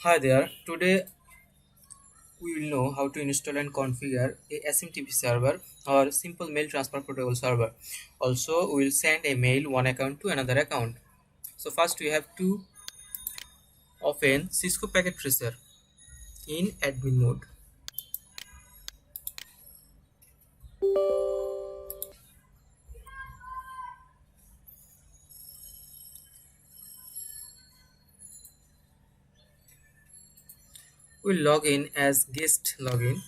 Hi there. Today we will know how to install and configure a SMTP server or simple mail transfer protocol server. Also, we will send a mail one account to another account. So first we have to open Cisco Packet Tracer in admin mode. We'll log in as guest login.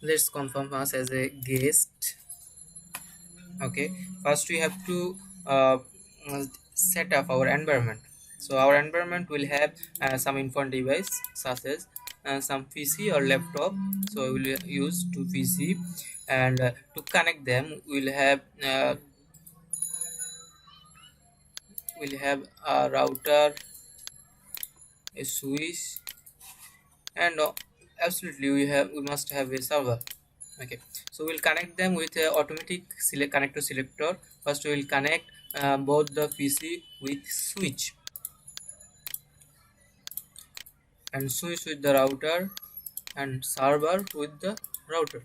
Let's confirm us as a guest. Okay, first we have to uh, set up our environment. So our environment will have some info device such as some PC or laptop. So we will use two PC, and to connect them we'll have a router, a switch, and absolutely we must have a server. Okay, so we'll connect them with a automatic select connector selector. First we will connect both the PC with switch and switch with the router and server with the router.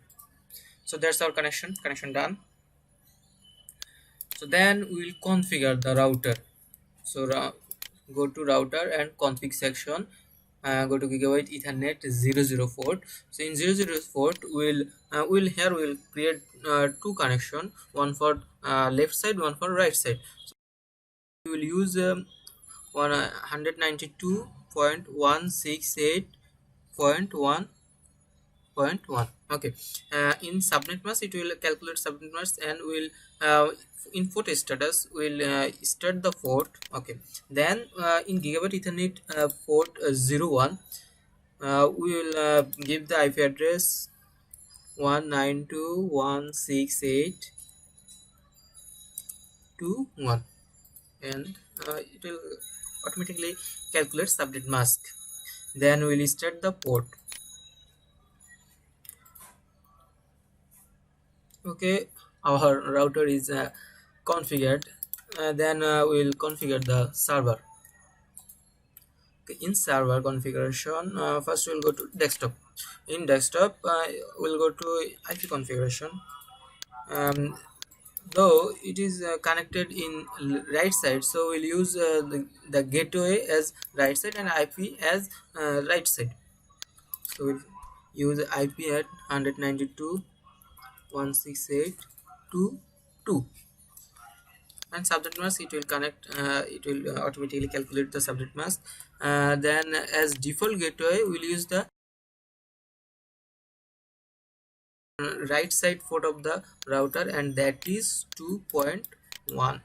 So that's our connection done. So then we will configure the router. So go to router and config section, go to gigabyte ethernet 004. So in 004 we'll create two connection, one for left side, one for right side. So we will use 192.168.1.1. Okay, in subnet mask it will calculate subnet mask and will in port status will start the port. Okay, then in gigabyte ethernet port 01, we will give the IP address 192.168.2.1, and it will automatically calculate subnet mask. Then we'll start the port. Okay, our router is configured. Then we'll configure the server. Okay, in server configuration, first we'll go to desktop. In desktop we'll go to IP configuration. um, though it is connected in right side, so we'll use the gateway as right side and IP as right side. So we'll use IP at 192.168.2.2, and subnet mask it will connect, it will automatically calculate the subnet mask. Then as default gateway we'll use the right side port of the router, and that is 2.1.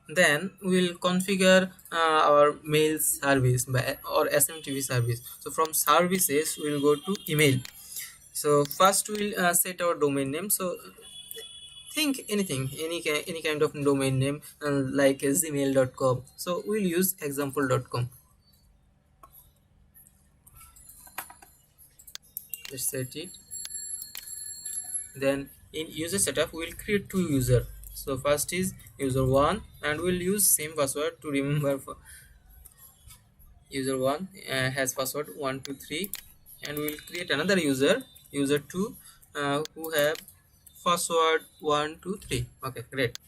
Then we'll configure our mail service or SMTP service. So from services we'll go to email. So first we'll set our domain name. So think anything, any kind of domain name, like gmail.com. So we'll use example.com. Let's set it. Then in user setup we'll create two user. So first is user 1, and we'll use same password to remember. For user 1 has password 123, and we'll create another user 2, who have password 123. Okay, great.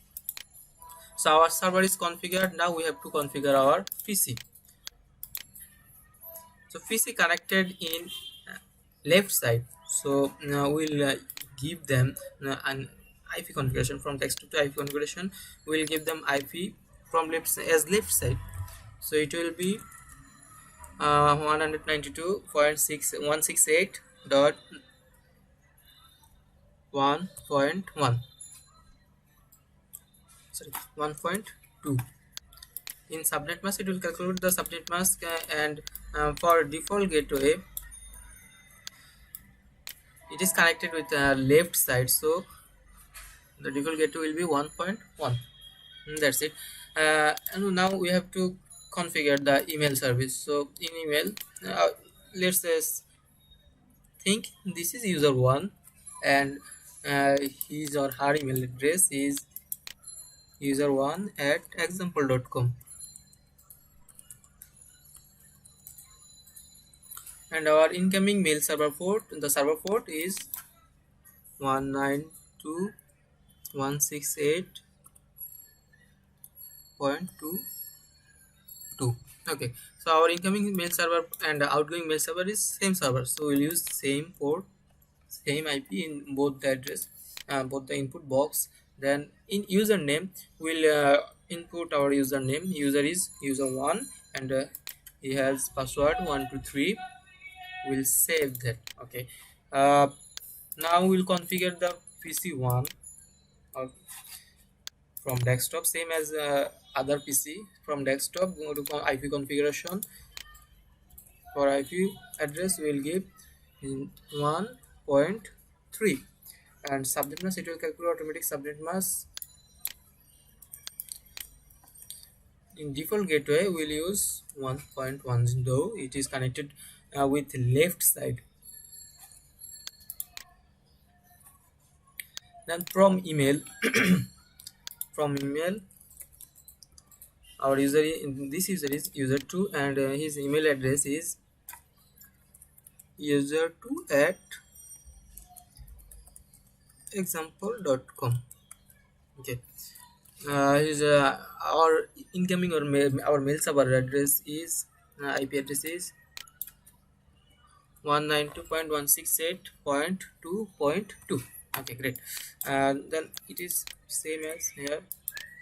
So our server is configured. Now we have to configure our PC. So PC connected in left side. So now we'll give them an IP configuration. From desktop to IP configuration we'll give them IP from left side. So it will be 192.168.1.1, sorry, 1.2. In subnet mask it will calculate the subnet mask, and for default gateway it is connected with left side, so the default gateway will be 1.1. That's it. And now we have to configure the email service. So in email, uh, let's think this is user one, and his or her email address is user1 at example.com, and our incoming mail server port, the server port is 192.168.22. Okay, so our incoming mail server and outgoing mail server is same server, so we'll use same port, same IP in both the address, both the input box. Then in username, we'll input our username. User is user1, and he has password 123. We'll save that. Okay, uh, now we'll configure the PC1 uh, from desktop, same as other PC. From desktop, go to IP configuration. For IP address, we'll give in 1.3, and subnet mask, it will calculate automatic subnet mask. In default gateway, we'll use 1.1, though it is connected with left side. Then from email, from email, our user, this user is user2, and his email address is user2 at example.com. Okay, his our incoming or our mail server address is IP address is 192.168.2.2. Okay, great. Then it is same as here.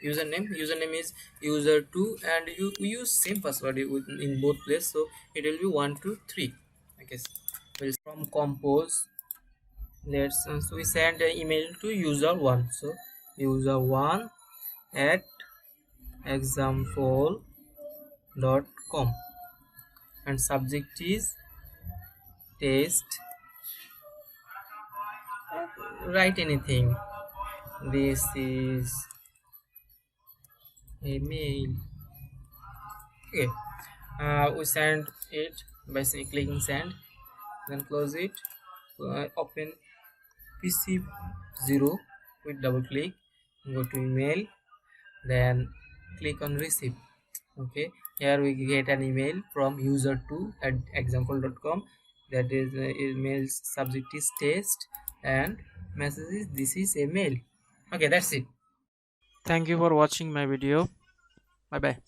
Username is user2, and you use same password in both places, so it will be 123. Okay, from compose, let's so we send an email to user1, so user1 at example.com, and subject is test. Write anything. This is a mail. Okay, we send it by clicking send, then close it. Open PC0 with double click, go to email, then click on receive. Okay, here we get an email from user2 at example.com. That is email subject is test, and message is this is a mail. Okay, that's it. Thank you for watching my video. Bye bye.